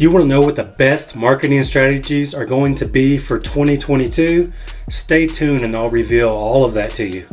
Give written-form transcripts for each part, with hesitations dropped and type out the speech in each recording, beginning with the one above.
You want to know what the best marketing strategies are going to be for 2022? Stay tuned and I'll reveal all of that to you.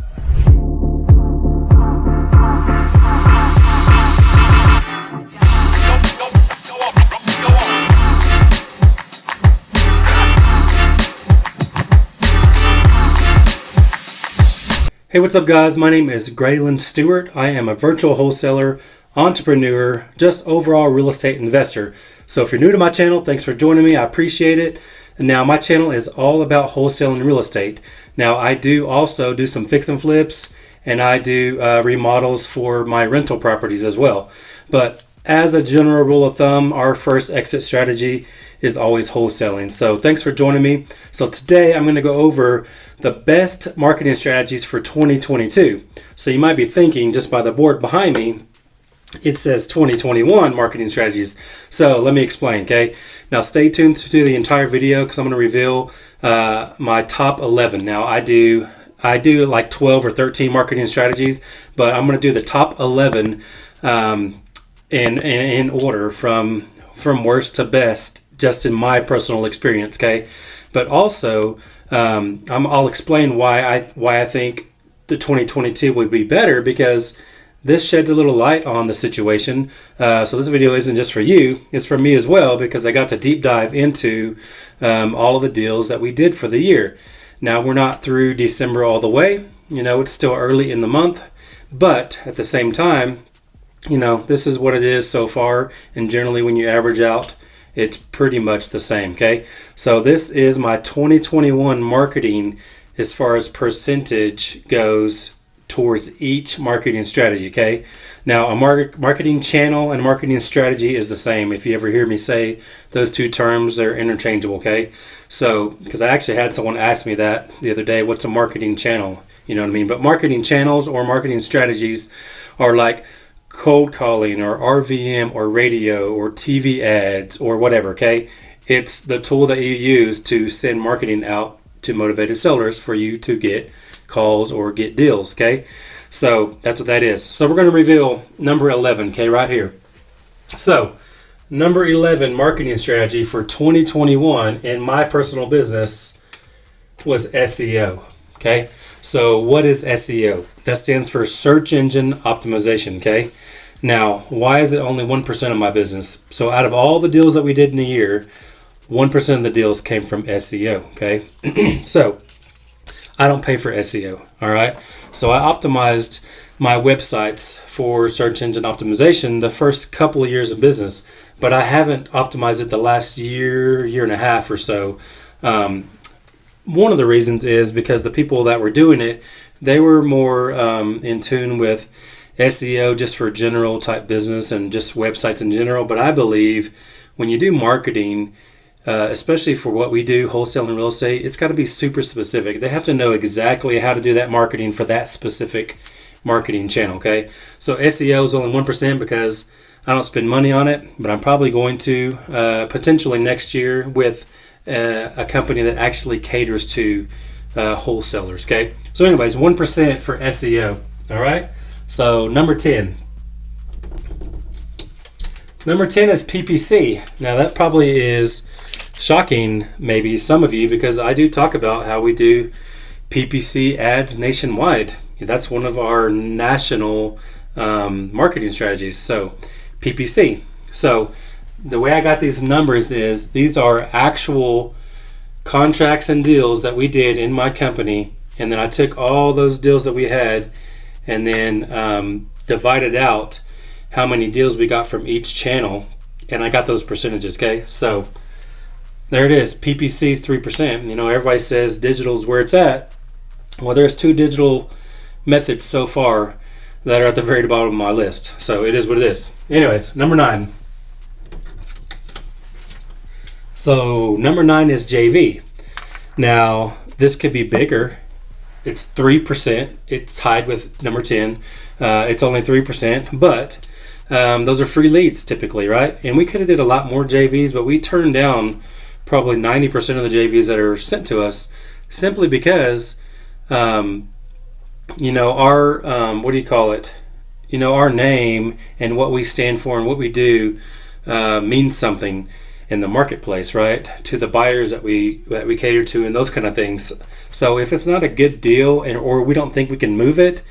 Hey, what's up guys? My name is Graylan Stewart. I am a virtual wholesaler, entrepreneur, just overall real estate investor. So if you're new to my channel, thanks for joining me. I appreciate it. And now my channel is all about wholesaling real estate. Now I do also do some fix and flips, and I do remodels for my rental properties as well. But as a general rule of thumb, our first exit strategy is always wholesaling. So thanks for joining me. So today I'm going to go over the best marketing strategies for 2022. So you might be thinking, just by the board behind me, it says 2021 marketing strategies. So let me explain, okay? Now stay tuned through the entire video because I'm going to reveal my top 11. Now I do like 12 or 13 marketing strategies, but I'm going to do the top 11 in order from worst to best, just in my personal experience, okay? But also I'll explain why I think the 2022 would be better, because this sheds a little light on the situation. So this video isn't just for you, it's for me as well, because I got to deep dive into all of the deals that we did for the year. Now we're not through December all the way, it's still early in the month, but at the same time, this is what it is so far, and generally when you average out, it's pretty much the same, okay? So this is my 2021 marketing as far as percentage goes towards each marketing strategy, okay? Now, a marketing channel and marketing strategy is the same. If you ever hear me say those two terms, they're interchangeable, okay? So, because I actually had someone ask me that the other day, what's a marketing channel? You know what I mean? But marketing channels or marketing strategies are like cold calling or RVM or radio or TV ads or whatever, okay? It's the tool that you use to send marketing out to motivated sellers for you to get calls or get deals, okay? So that's what that is. So we're going to reveal number 11, okay, right here. So number 11 marketing strategy for 2021 in my personal business was SEO, okay? So what is SEO? That stands for search engine optimization, okay? Now, why is it only 1% of my business? So out of all the deals that we did in a year, 1% of the deals came from SEO, okay? So I don't pay for SEO, all right? So I optimized my websites for search engine optimization the first couple of years of business, but I haven't optimized it the last year and a half or so. One of the reasons is because the people that were doing it, they were more in tune with SEO just for general type business and just websites in general. But I believe when you do marketing, especially for what we do, wholesaling real estate, it's got to be super specific. They have to know exactly how to do that marketing for that specific marketing channel, okay? So SEO is only 1% because I don't spend money on it, but I'm probably going to potentially next year with a company that actually caters to wholesalers, okay? So anyways, 1% for SEO, all right? So number 10. Number 10 is PPC. Now that probably is shocking maybe some of you, because I do talk about how we do PPC ads nationwide. That's one of our national marketing strategies. So PPC. So the way I got these numbers is these are actual contracts and deals that we did in my company, and then I took all those deals that we had and then divided out how many deals we got from each channel, and I got those percentages, okay? So there it is. PPC is 3%. Everybody says digital is where it's at. Well, there's two digital methods so far that are at the very bottom of my list. So it is what it is. Anyways, number 9. So number 9 is JV. Now, this could be bigger. It's 3%. It's tied with number 10. It's only 3%, but those are free leads typically, right? And we could have did a lot more JVs, but we turned down probably 90% of the JVs that are sent to us simply because, our our name and what we stand for and what we do means something. in the marketplace, right? To the buyers that we cater to and those kind of things. So if it's not a good deal or we don't think we can move it,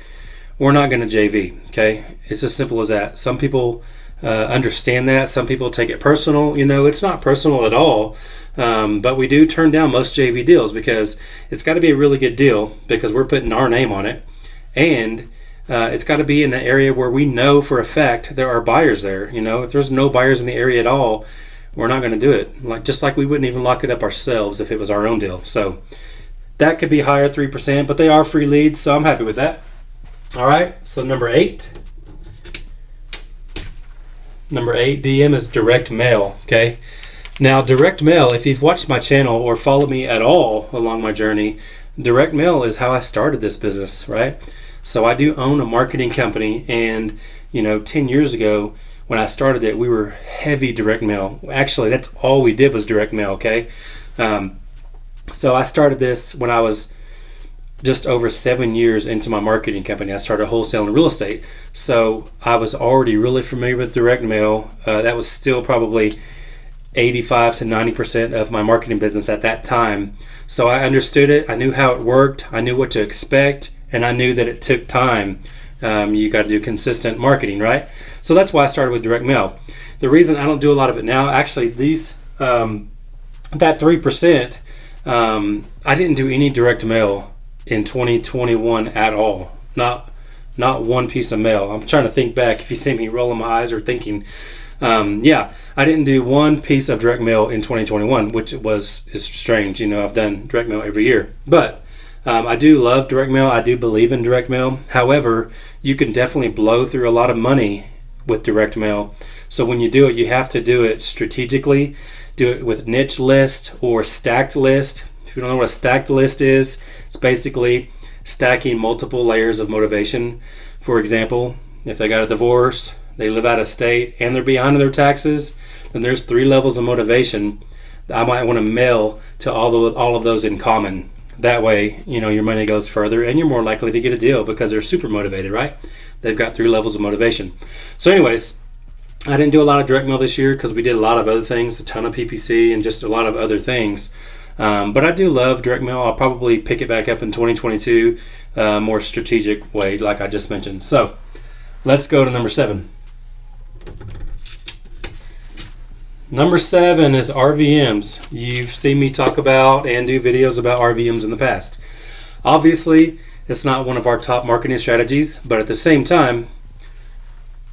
we're not going to JV. Okay, it's as simple as that. Some people understand that. Some people take it personal. It's not personal at all. But we do turn down most JV deals because it's got to be a really good deal because we're putting our name on it, and it's got to be in an area where we know for a fact there are buyers there. If there's no buyers in the area at all, we're not going to do it. Just like we wouldn't even lock it up ourselves if it was our own deal. So that could be higher, 3%, but they are free leads, so I'm happy with that. All right, so number 8 DM is direct mail. Okay, now direct mail, if you've watched my channel or followed me at all along my journey, direct mail is how I started this business, right? So I do own a marketing company, and 10 years ago when I started it, we were heavy direct mail. Actually, that's all we did was direct mail. Okay, so I started this when I was just over 7 years into my marketing company. I started Wholesaling Real Estate. So I was already really familiar with direct mail. That was still probably 85 to 90% of my marketing business at that time. So I understood it. I knew how it worked. I knew what to expect. And I knew that it took time. You got to do consistent marketing, right? So that's why I started with direct mail. The reason I don't do a lot of it now, actually, that 3%, I didn't do any direct mail in 2021 at all. Not one piece of mail. I'm trying to think back if you see me rolling my eyes or thinking. I didn't do one piece of direct mail in 2021, which is strange. I've done direct mail every year. But I do love direct mail. I do believe in direct mail. However, you can definitely blow through a lot of money with direct mail. So when you do it, you have to do it strategically. Do it with niche list or stacked list. If you don't know what a stacked list is, it's basically stacking multiple layers of motivation. For example, if they got a divorce, they live out of state, and they're behind on their taxes, then there's 3 levels of motivation that I might want to mail to all of those in common. That way, your money goes further and you're more likely to get a deal because they're super motivated, right? They've got 3 levels of motivation. So anyways, I didn't do a lot of direct mail this year because we did a lot of other things, a ton of PPC and just a lot of other things. But I do love direct mail. I'll probably pick it back up in 2022, more strategic way, like I just mentioned. So let's go to number 7. Number 7 is RVMs. You've seen me talk about and do videos about RVMs in the past. Obviously, it's not one of our top marketing strategies, but at the same time,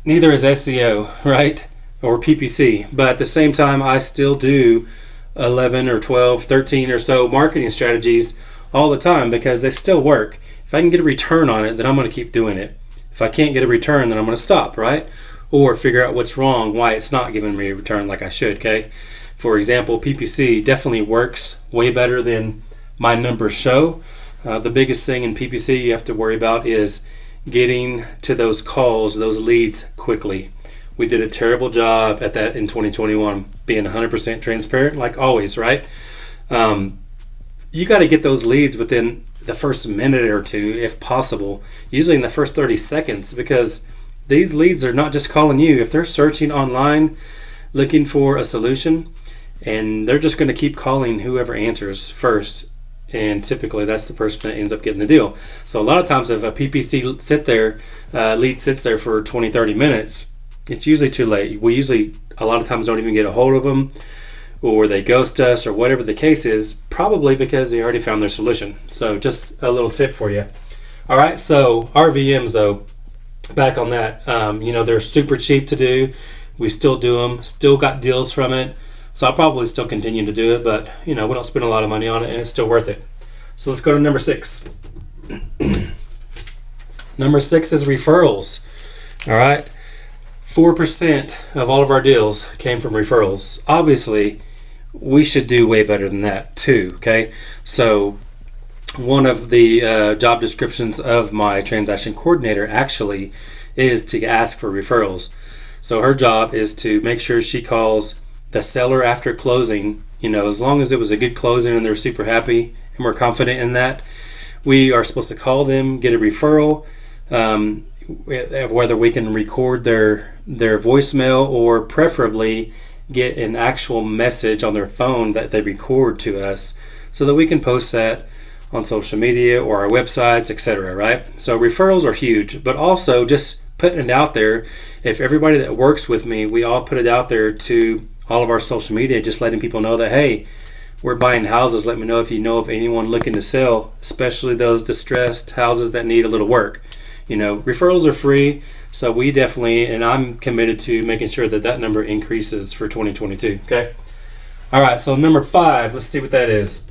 neither is SEO, right? Or PPC. But at the same time, I still do 11 or 12, 13 or so marketing strategies all the time because they still work. If I can get a return on it, then I'm going to keep doing it. If I can't get a return, then I'm going to stop, right? Or figure out what's wrong, why it's not giving me a return like I should, okay? For example, PPC definitely works way better than my numbers show. The biggest thing in PPC you have to worry about is getting to those calls, those leads quickly. We did a terrible job at that in 2021, being 100% transparent, like always, right? You got to get those leads within the first minute or two, if possible, usually in the first 30 seconds, because these leads are not just calling you. If they're searching online, looking for a solution, and they're just going to keep calling whoever answers first, and typically that's the person that ends up getting the deal. So a lot of times if a PPC lead sits there for 20, 30 minutes, it's usually too late. We usually a lot of times don't even get a hold of them, or they ghost us, or whatever the case is, probably because they already found their solution. So just a little tip for you. All right, so RVMs though, back on that, they're super cheap to do. We still do them, still got deals from it. So I'll probably still continue to do it, but we don't spend a lot of money on it and it's still worth it. So let's go to number 6. Number 6 is referrals. All right. 4% of all of our deals came from referrals. Obviously, we should do way better than that too, okay? So one of the job descriptions of my transaction coordinator actually is to ask for referrals. So her job is to make sure she calls the seller after closing, as long as it was a good closing and they're super happy and we're confident in that, we are supposed to call them, get a referral, whether we can record their voicemail or preferably get an actual message on their phone that they record to us so that we can post that on social media or our websites, etc., right? So referrals are huge, but also just putting it out there. If everybody that works with me, we all put it out there to all of our social media, just letting people know that, hey, we're buying houses. Let me know if you know of anyone looking to sell, especially those distressed houses that need a little work. Referrals are free, so we definitely, and I'm committed to making sure that that number increases for 2022, okay? All right, so number 5, let's see what that is.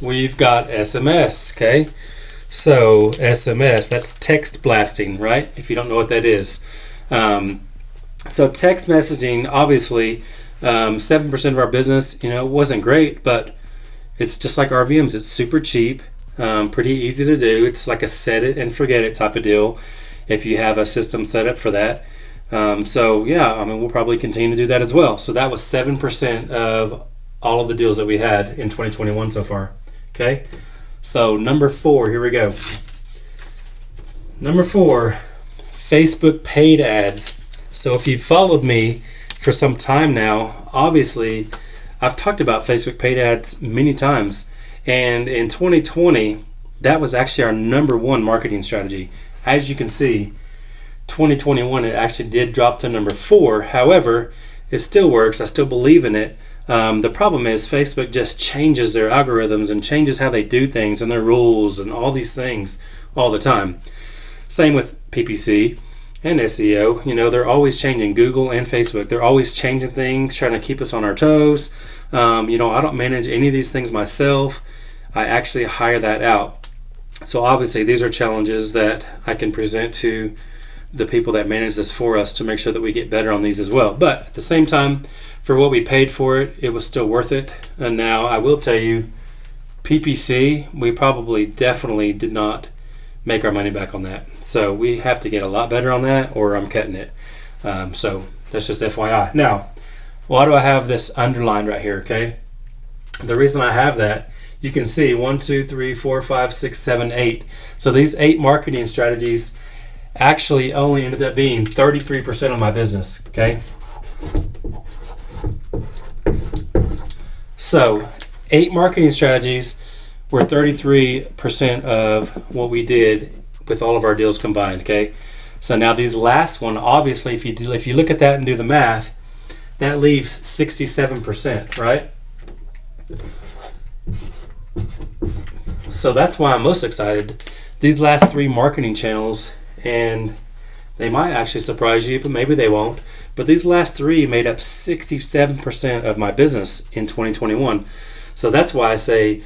We've got SMS, okay? So SMS, that's text blasting, right? If you don't know what that is. So text messaging, obviously, 7% of our business, wasn't great, but it's just like RVMs. It's super cheap, pretty easy to do. It's like a set it and forget it type of deal if you have a system set up for that. We'll probably continue to do that as well. So that was 7% of all of the deals that we had in 2021 so far. Okay, so number 4, here we go. Number 4, Facebook paid ads. So if you've followed me for some time now, obviously I've talked about Facebook paid ads many times. And in 2020, that was actually our number 1 marketing strategy. As you can see, 2021, it actually did drop to number 4. However, it still works. I still believe in it. The problem is Facebook just changes their algorithms and changes how they do things and their rules and all these things all the time. Same with PPC and SEO. They're always changing. Google and Facebook, they're always changing things, trying to keep us on our toes. I don't manage any of these things myself. I actually hire that out. So obviously these are challenges that I can present to the people that manage this for us to make sure that we get better on these as well. But at the same time, for what we paid for it, it was still worth it. And now I will tell you, PPC, we probably definitely did not make our money back on that. So we have to get a lot better on that, or I'm cutting it. So that's just FYI. Now, why do I have this underlined right here, okay? The reason I have that, you can see 1, 2, 3, 4, 5, 6, 7, 8. So these 8 marketing strategies actually only ended up being 33% of my business, okay? So 8 marketing strategies were 33% of what we did with all of our deals combined, okay? So now these last one, obviously, if you look at that and do the math, that leaves 67%, right? So that's why I'm most excited. These last 3 marketing channels, and they might actually surprise you, but maybe they won't. But these last 3 made up 67% of my business in 2021. So that's why I say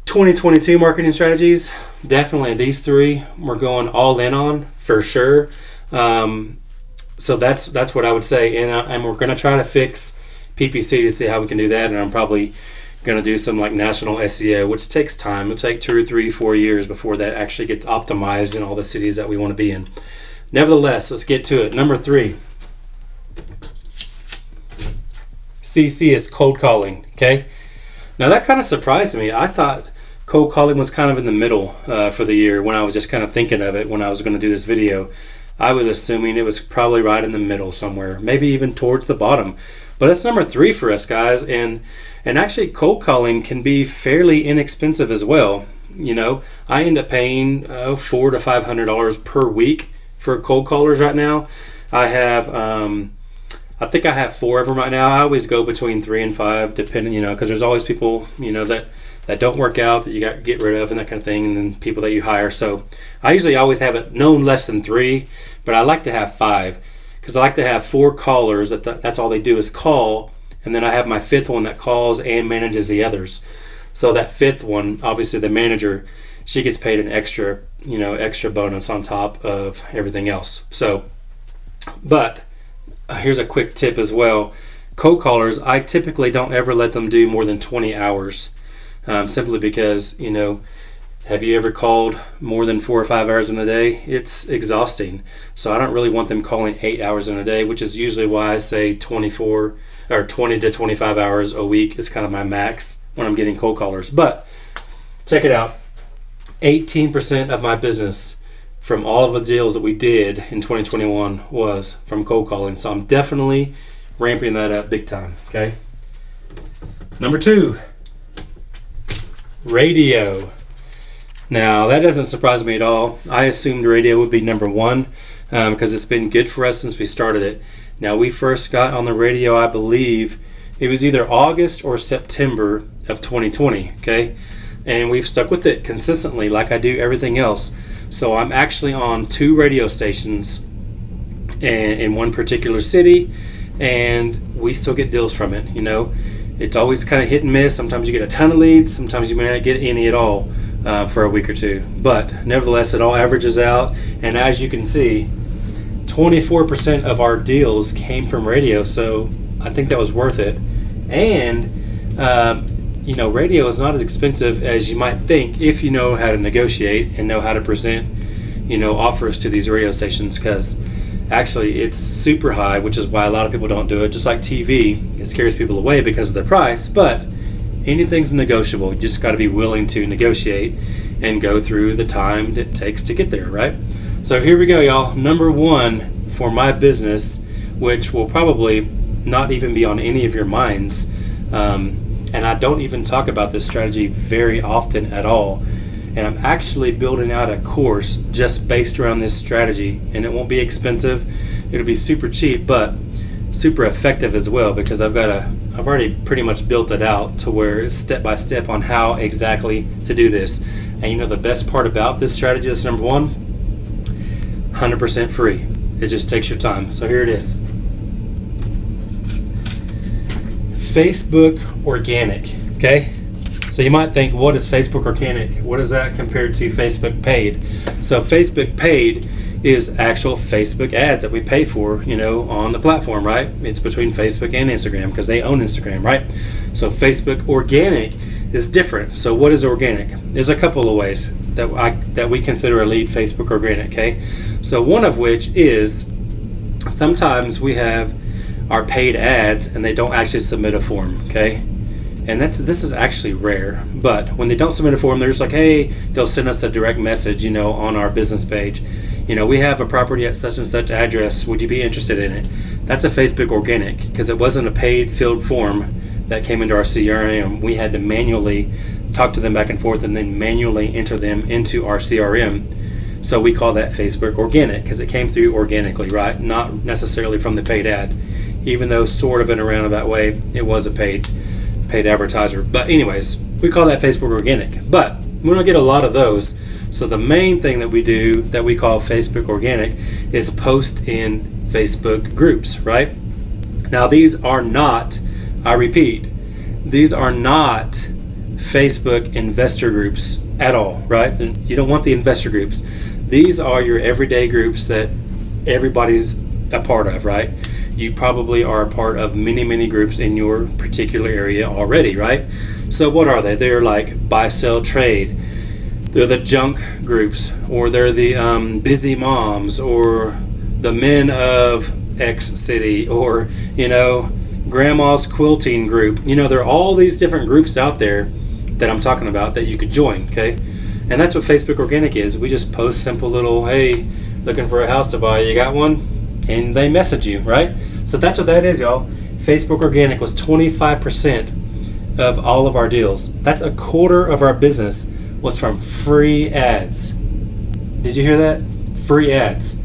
2022 marketing strategies, definitely these 3 we're going all in on for sure. So that's what I would say. And we're going to try to fix PPC to see how we can do that. And I'm probably going to do some like national SEO, which takes time. It'll take 2 or 3, 4 years before that actually gets optimized in all the cities that we want to be in. Nevertheless, let's get to it. Number 3. CC is cold calling, okay? Now that kind of surprised me. I thought cold calling was kind of in the middle for the year when I was just kind of thinking of it when I was going to do this video. I was assuming it was probably right in the middle somewhere, maybe even towards the bottom. But it's number 3 for us guys, and actually cold calling can be fairly inexpensive as well. I end up paying $400 to $500 per week for cold callers right now. I think I have 4 of them right now. I always go between 3 and 5, depending, because there's always people, that don't work out that you got to get rid of and that kind of thing, and then people that you hire. So I usually always have it no less than 3, but I like to have 5 because I like to have 4 callers that's all they do is call, and then I have my 5th one that calls and manages the others. So that 5th one, obviously the manager, she gets paid an extra bonus on top of everything else. So, but here's a quick tip as well. Cold callers, I typically don't ever let them do more than 20 hours. Simply because, have you ever called more than 4 or 5 hours in a day? It's exhausting. So I don't really want them calling 8 hours in a day, which is usually why I say 20 to 25 hours a week is kind of my max when I'm getting cold callers. But check it out. 18% of my business from all of the deals that we did in 2021 was from cold calling. So I'm definitely ramping that up big time, okay? Number 2, radio. Now, that doesn't surprise me at all. I assumed radio would be number 1 because it's been good for us since we started it. Now, we first got on the radio, I believe, it was either August or September of 2020, okay? And we've stuck with it consistently like I do everything else. So I'm actually on 2 radio stations in one particular city, and we still get deals from it. It's always kind of hit and miss. Sometimes you get a ton of leads, sometimes you may not get any at all for a week or two, but nevertheless it all averages out. And as you can see, 24% of our deals came from radio, so I think that was worth it. And radio is not as expensive as you might think if you know how to negotiate and know how to present offers to these radio stations, because actually it's super high, which is why a lot of people don't do it. Just like TV, it scares people away because of the price, but anything's negotiable. You just got to be willing to negotiate and go through the time it takes to get there, right? So here we go, y'all. Number 1 for my business, which will probably not even be on any of your minds, and I don't even talk about this strategy very often at all. And I'm actually building out a course just based around this strategy, and it won't be expensive. It'll be super cheap, but super effective as well, because I've already pretty much built it out to where it's step by step on how exactly to do this. And the best part about this strategy, that's number 1, 100% free. It just takes your time. So here it is. Facebook organic, okay? So you might think, what is Facebook organic? What is that compared to Facebook paid? So Facebook paid is actual Facebook ads that we pay for, on the platform, right? It's between Facebook and Instagram because they own Instagram, right? So Facebook organic is different. So what is organic? There's a couple of ways that we consider a lead Facebook organic, okay? So one of which is sometimes we have our paid ads and they don't actually submit a form, okay? And this is actually rare, but when they don't submit a form, they're just like, hey, they'll send us a direct message, on our business page. We have a property at such and such address. Would you be interested in it? That's a Facebook organic because it wasn't a paid filled form that came into our CRM. We had to manually talk to them back and forth and then manually enter them into our CRM. So we call that Facebook organic because it came through organically, right? Not necessarily from the paid ad, even though sort of in a roundabout way it was a paid advertiser. But anyways, we call that Facebook organic, but we don't get a lot of those. So the main thing that we do that we call Facebook organic is post in Facebook groups, right? Now these are not, I repeat, these are not Facebook investor groups at all, right? You don't want the investor groups. These are your everyday groups that everybody's a part of, right? You probably are a part of many, many groups in your particular area already, right? So what are they? They're like buy, sell, trade. They're the junk groups, or they're the busy moms, or the men of X city, or, grandma's quilting group. There are all these different groups out there that I'm talking about that you could join, okay? And that's what Facebook organic is. We just post simple little, hey, looking for a house to buy, you got one? And they message you, right? So that's what that is, y'all. Facebook organic was 25% of all of our deals. That's a quarter of our business was from free ads. Did you hear that? Free ads.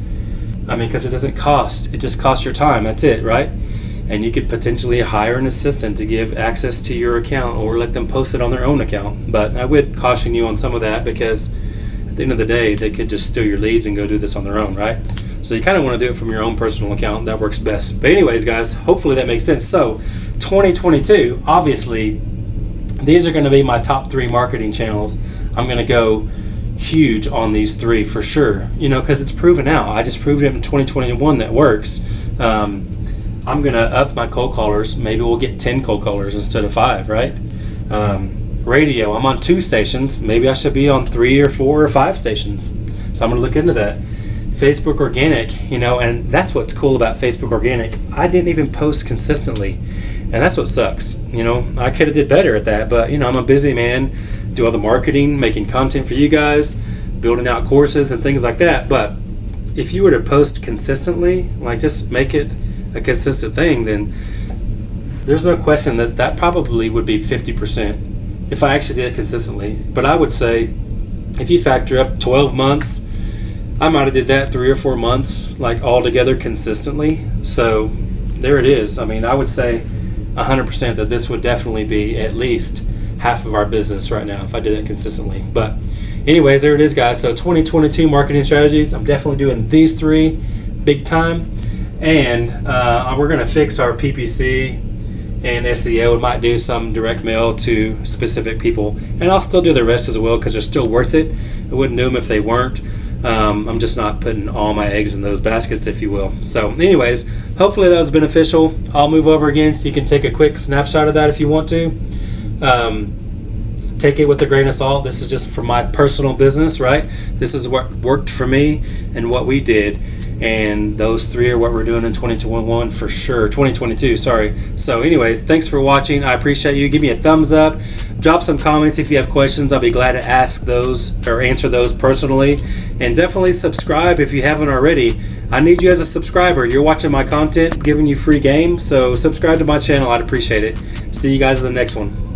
Because it doesn't cost. It just costs your time. That's it, right? And you could potentially hire an assistant to give access to your account or let them post it on their own account. But I would caution you on some of that because at the end of the day, they could just steal your leads and go do this on their own, right? So you kind of want to do it from your own personal account. That works best. But anyways, guys, hopefully that makes sense. So 2022, obviously, these are going to be my top 3 marketing channels. I'm going to go huge on these 3 for sure, because it's proven out. I just proved it in 2021 that works. I'm going to up my cold callers. Maybe we'll get 10 cold callers instead of 5, right? Radio, I'm on 2 stations. Maybe I should be on 3 or 4 or 5 stations. So I'm going to look into that. Facebook organic, and that's what's cool about Facebook organic. I didn't even post consistently, and that's what sucks. I could have did better at that, but I'm a busy man, do all the marketing, making content for you guys, building out courses and things like that. But if you were to post consistently, like just make it a consistent thing, then there's no question that probably would be 50% if I actually did it consistently. But I would say if you factor up 12 months, I might have did that 3 or 4 months, like all together consistently. So there it is. I mean, I would say 100% that this would definitely be at least half of our business right now if I did it consistently. But anyways, there it is, guys. So 2022 marketing strategies. I'm definitely doing these 3 big time. And we're going to fix our PPC and SEO. We might do some direct mail to specific people. And I'll still do the rest as well because they're still worth it. I wouldn't do them if they weren't. I'm just not putting all my eggs in those baskets, if you will. So anyways, hopefully that was beneficial. I'll move over again so you can take a quick snapshot of that if you want to. Take it with a grain of salt. This is just for my personal business, right? This is what worked for me and what we did. And those 3 are what we're doing in 2021 for sure. 2022, sorry. So anyways, thanks for watching. I appreciate you. Give me a thumbs up. Drop some comments if you have questions. I'll be glad to ask those or answer those personally. And definitely subscribe if you haven't already. I need you as a subscriber. You're watching my content, giving you free game. So subscribe to my channel. I'd appreciate it. See you guys in the next one.